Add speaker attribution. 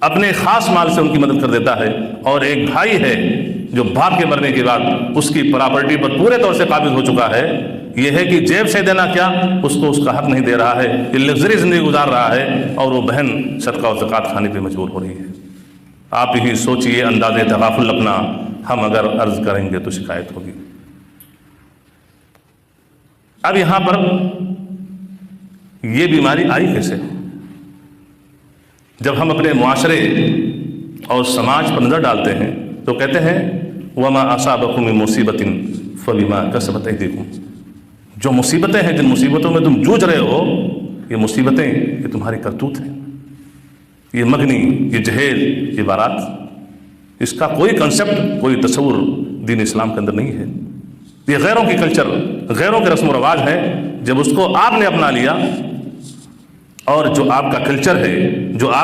Speaker 1: اپنے خاص مال سے ان کی مدد کر دیتا ہے، اور ایک بھائی ہے جو باپ کے مرنے کے بعد اس کی پراپرٹی پر پورے طور سے قابض ہو چکا ہے، یہ ہے کہ جیب سے دینا کیا، اس کو اس کا حق نہیں دے رہا ہے، یہ لگژری زندگی گزار رہا ہے، اور وہ بہن صدقہ و زکوٰۃ کھانے پہ مجبور ہو رہی ہے۔ آپ ہی سوچئے انداز تغافل اپنا، ہم اگر عرض کریں گے تو شکایت ہوگی۔ اب یہاں پر یہ بیماری آئی کیسے؟ جب ہم اپنے معاشرے اور سماج پر نظر ڈالتے ہیں تو کہتے ہیں وَمَا أَصَابَكُم مِّن مُّصِيبَةٍ فَبِمَا كَسَبَتْ أَيْدِيكُم، جو مصیبتیں ہیں، جن مصیبتوں میں تم جوجھ رہے ہو، یہ مصیبتیں یہ تمہاری کرتوت ہیں، یہ مگنی، یہ جہیز، یہ بارات، اس کا کوئی کنسپٹ، کوئی تصور دین اسلام کے اندر نہیں ہے۔ یہ غیروں کی کلچر، غیروں کے رسم و رواج ہے، جب اس کو آپ نے اپنا لیا، اور جو آپ کا کلچر ہے، جو آپ